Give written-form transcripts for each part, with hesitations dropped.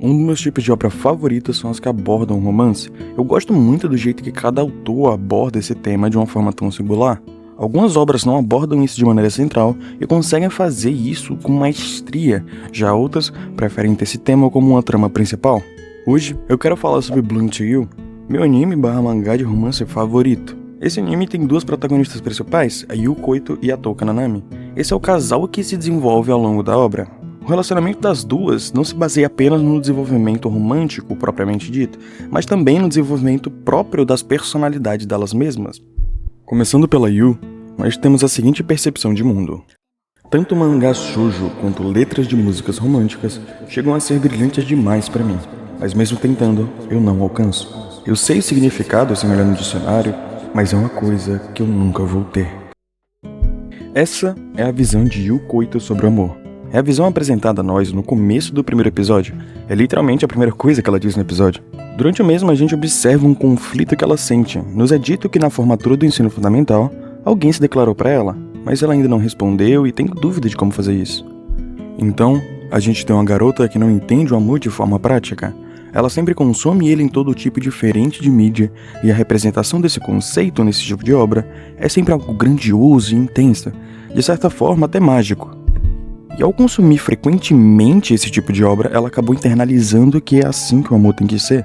Um dos meus tipos de obra favoritos são as que abordam romance. Eu gosto muito do jeito que cada autor aborda esse tema de uma forma tão singular. Algumas obras não abordam isso de maneira central e conseguem fazer isso com maestria, já outras preferem ter esse tema como uma trama principal. Hoje eu quero falar sobre Bloom to You, meu anime/mangá de romance favorito. Esse anime tem duas protagonistas principais, a Yu Koito e a Touka Nanami. Esse é o casal que se desenvolve ao longo da obra. O relacionamento das duas não se baseia apenas no desenvolvimento romântico propriamente dito, mas também no desenvolvimento próprio das personalidades delas mesmas. Começando pela Yu, nós temos a seguinte percepção de mundo. Tanto mangás shoujo quanto letras de músicas românticas chegam a ser brilhantes demais para mim, mas mesmo tentando, eu não alcanço. Eu sei o significado sem olhar no dicionário, mas é uma coisa que eu nunca vou ter. Essa é a visão de Yu Koito sobre o amor. É a visão apresentada a nós no começo do primeiro episódio. É literalmente a primeira coisa que ela diz no episódio. Durante o mesmo, a gente observa um conflito que ela sente. Nos é dito que na formatura do ensino fundamental, alguém se declarou para ela, mas ela ainda não respondeu e tem dúvida de como fazer isso. Então, a gente tem uma garota que não entende o amor de forma prática. Ela sempre consome ele em todo tipo diferente de mídia, e a representação desse conceito nesse tipo de obra é sempre algo grandioso e intenso, de certa forma até mágico. E ao consumir frequentemente esse tipo de obra, ela acabou internalizando que é assim que o amor tem que ser.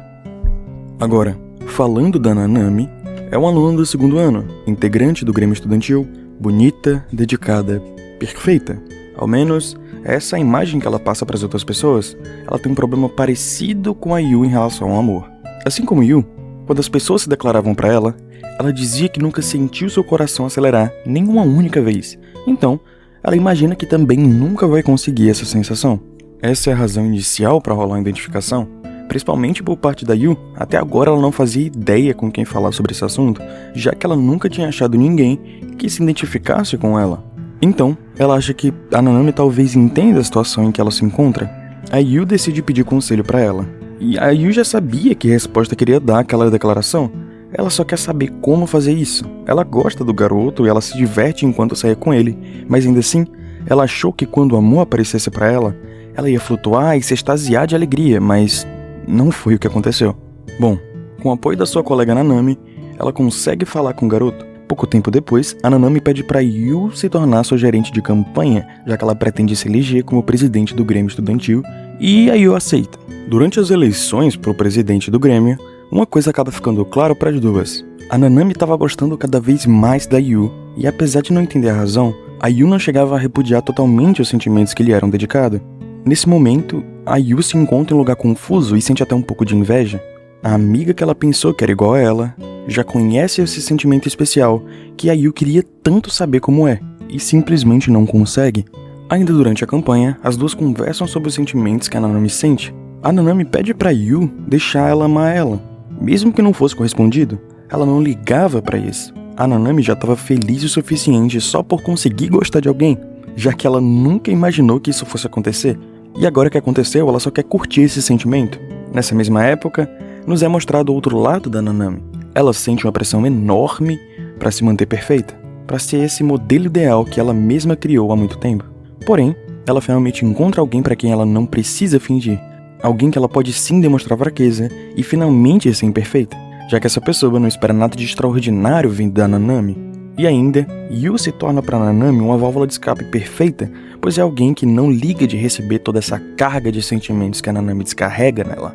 Agora, falando da Nanami, é uma aluna do segundo ano, integrante do Grêmio Estudantil, bonita, dedicada, perfeita. Ao menos, essa é a imagem que ela passa para as outras pessoas. Ela tem um problema parecido com a Yu em relação ao amor. Assim como Yu, quando as pessoas se declaravam para ela, ela dizia que nunca sentiu seu coração acelerar nem uma única vez. Então, ela imagina que também nunca vai conseguir essa sensação. Essa é a razão inicial para rolar a identificação, principalmente por parte da Yu. Até agora ela não fazia ideia com quem falar sobre esse assunto, já que ela nunca tinha achado ninguém que se identificasse com ela. Então, ela acha que a Nanami talvez entenda a situação em que ela se encontra. A Yu decide pedir conselho para ela. E a Yu já sabia que resposta queria dar àquela declaração. Ela só quer saber como fazer isso. Ela gosta do garoto e ela se diverte enquanto saia com ele, mas ainda assim, ela achou que quando o amor aparecesse para ela, ela ia flutuar e se extasiar de alegria, mas não foi o que aconteceu. Bom, com o apoio da sua colega Nanami, ela consegue falar com o garoto. Pouco tempo depois, a Nanami pede para Yu se tornar sua gerente de campanha, já que ela pretende se eleger como presidente do Grêmio Estudantil, e a Yu aceita. Durante as eleições para o presidente do Grêmio, uma coisa acaba ficando claro para as duas. A Nanami estava gostando cada vez mais da Yu, e apesar de não entender a razão, a Yu não chegava a repudiar totalmente os sentimentos que lhe eram dedicados. Nesse momento, a Yu se encontra em um lugar confuso e sente até um pouco de inveja. A amiga que ela pensou que era igual a ela, já conhece esse sentimento especial que a Yu queria tanto saber como é, e simplesmente não consegue. Ainda durante a campanha, as duas conversam sobre os sentimentos que a Nanami sente. A Nanami pede pra Yu deixar ela amar ela. Mesmo que não fosse correspondido, ela não ligava pra isso. A Nanami já estava feliz o suficiente só por conseguir gostar de alguém, já que ela nunca imaginou que isso fosse acontecer. E agora que aconteceu, ela só quer curtir esse sentimento. Nessa mesma época, nos é mostrado o outro lado da Nanami. Ela sente uma pressão enorme para se manter perfeita, para ser esse modelo ideal que ela mesma criou há muito tempo. Porém, ela finalmente encontra alguém para quem ela não precisa fingir. Alguém que ela pode sim demonstrar fraqueza e finalmente ser imperfeita, já que essa pessoa não espera nada de extraordinário vindo da Nanami. E ainda, Yu se torna para Nanami uma válvula de escape perfeita, pois é alguém que não liga de receber toda essa carga de sentimentos que a Nanami descarrega nela.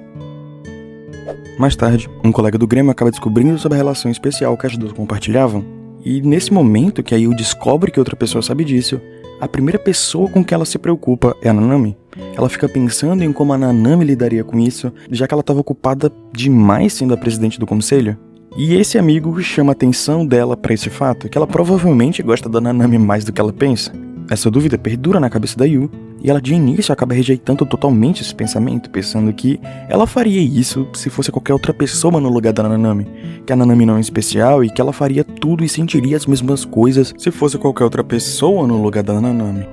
Mais tarde, um colega do Grêmio acaba descobrindo sobre a relação especial que as duas compartilhavam, e nesse momento que a Yu descobre que outra pessoa sabe disso, a primeira pessoa com que ela se preocupa é a Nanami. Ela fica pensando em como a Nanami lidaria com isso, já que ela estava ocupada demais sendo a presidente do conselho. E esse amigo chama a atenção dela para esse fato, que ela provavelmente gosta da Nanami mais do que ela pensa. Essa dúvida perdura na cabeça da Yu, e ela de início acaba rejeitando totalmente esse pensamento, pensando que ela faria isso se fosse qualquer outra pessoa no lugar da Nanami, que a Nanami não é especial e que ela faria tudo e sentiria as mesmas coisas se fosse qualquer outra pessoa no lugar da Nanami.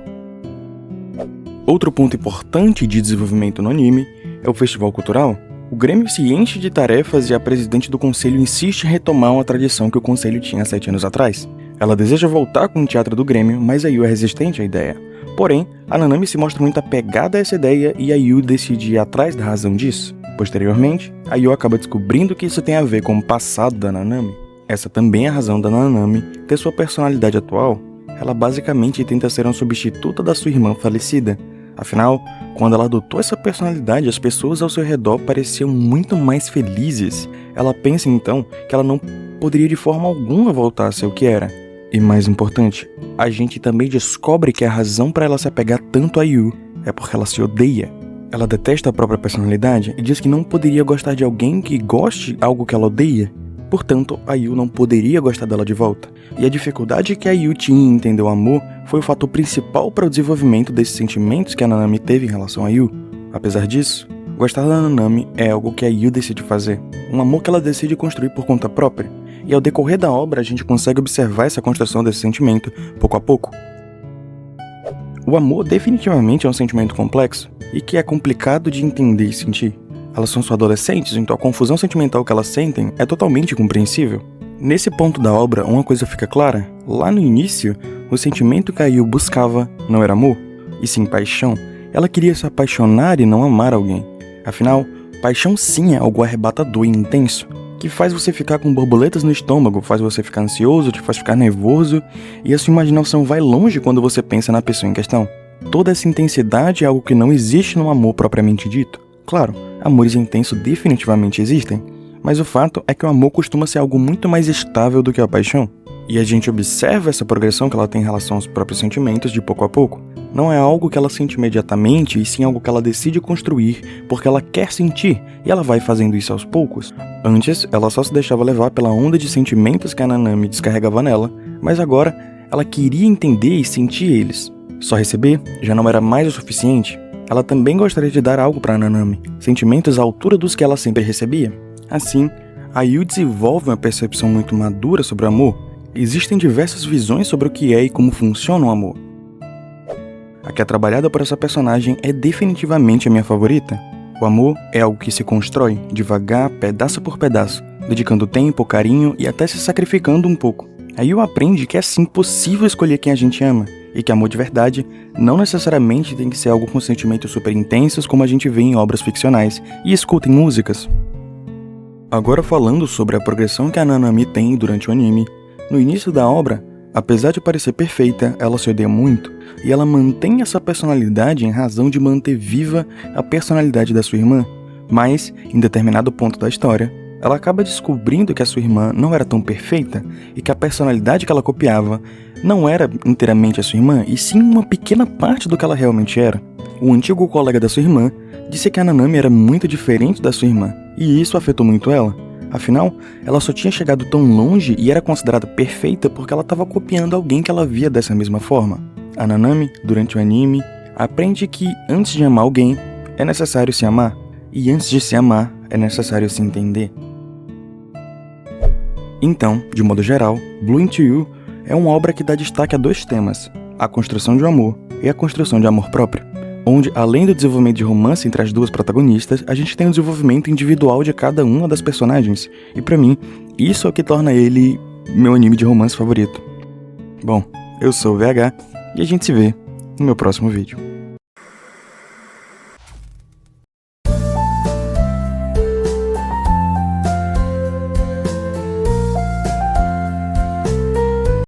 Outro ponto importante de desenvolvimento no anime é o festival cultural. O Grêmio se enche de tarefas e a presidente do conselho insiste em retomar uma tradição que o conselho tinha 7 anos atrás. Ela deseja voltar com o teatro do Grêmio, mas a Yu é resistente à ideia. Porém, a Nanami se mostra muito apegada a essa ideia e a Yu decide ir atrás da razão disso. Posteriormente, a Yu acaba descobrindo que isso tem a ver com o passado da Nanami. Essa também é a razão da Nanami ter sua personalidade atual. Ela basicamente tenta ser uma substituta da sua irmã falecida. Afinal, quando ela adotou essa personalidade, as pessoas ao seu redor pareciam muito mais felizes. Ela pensa então que ela não poderia de forma alguma voltar a ser o que era. E mais importante, a gente também descobre que a razão para ela se apegar tanto a Yu é porque ela se odeia. Ela detesta a própria personalidade e diz que não poderia gostar de alguém que goste algo que ela odeia. Portanto, a Yu não poderia gostar dela de volta. E a dificuldade que a Yu tinha em entender o amor foi o fator principal para o desenvolvimento desses sentimentos que a Nanami teve em relação a Yu. Apesar disso, gostar da Nanami é algo que a Yu decide fazer. Um amor que ela decide construir por conta própria. E ao decorrer da obra, a gente consegue observar essa construção desse sentimento, pouco a pouco. O amor definitivamente é um sentimento complexo e que é complicado de entender e sentir. Elas são só adolescentes, então a confusão sentimental que elas sentem é totalmente compreensível. Nesse ponto da obra, uma coisa fica clara. Lá no início, o sentimento que a Yu buscava não era amor, e sim paixão. Ela queria se apaixonar e não amar alguém. Afinal, paixão sim é algo arrebatador e intenso, que faz você ficar com borboletas no estômago, faz você ficar ansioso, te faz ficar nervoso, e a sua imaginação vai longe quando você pensa na pessoa em questão. Toda essa intensidade é algo que não existe no amor propriamente dito. Claro, amores intensos definitivamente existem, mas o fato é que o amor costuma ser algo muito mais estável do que a paixão. E a gente observa essa progressão que ela tem em relação aos próprios sentimentos de pouco a pouco. Não é algo que ela sente imediatamente, e sim algo que ela decide construir porque ela quer sentir, e ela vai fazendo isso aos poucos. Antes, ela só se deixava levar pela onda de sentimentos que a Nanami descarregava nela, mas agora ela queria entender e sentir eles. Só receber já não era mais o suficiente. Ela também gostaria de dar algo para a Nanami, sentimentos à altura dos que ela sempre recebia. Assim, a Yu desenvolve uma percepção muito madura sobre o amor. Existem diversas visões sobre o que é e como funciona o amor. A que é trabalhada por essa personagem é definitivamente a minha favorita. O amor é algo que se constrói, devagar, pedaço por pedaço, dedicando tempo, carinho e até se sacrificando um pouco. A Yu aprende que é sim possível escolher quem a gente ama, e que amor de verdade não necessariamente tem que ser algo com sentimentos super intensos como a gente vê em obras ficcionais e escuta em músicas. Agora falando sobre a progressão que a Nanami tem durante o anime, no início da obra, apesar de parecer perfeita, ela se odeia muito, e ela mantém essa personalidade em razão de manter viva a personalidade da sua irmã, mas, em determinado ponto da história, ela acaba descobrindo que a sua irmã não era tão perfeita e que a personalidade que ela copiava não era inteiramente a sua irmã, e sim uma pequena parte do que ela realmente era. O antigo colega da sua irmã disse que a Nanami era muito diferente da sua irmã, e isso afetou muito ela. Afinal, ela só tinha chegado tão longe e era considerada perfeita porque ela estava copiando alguém que ela via dessa mesma forma. A Nanami, durante o anime, aprende que antes de amar alguém, é necessário se amar, e antes de se amar, é necessário se entender. Então, de modo geral, Blue Into You é uma obra que dá destaque a dois temas, a construção de um amor e a construção de amor próprio, onde, além do desenvolvimento de romance entre as duas protagonistas, a gente tem o desenvolvimento individual de cada uma das personagens, e pra mim, isso é o que torna ele meu anime de romance favorito. Bom, eu sou o VH, e a gente se vê no meu próximo vídeo.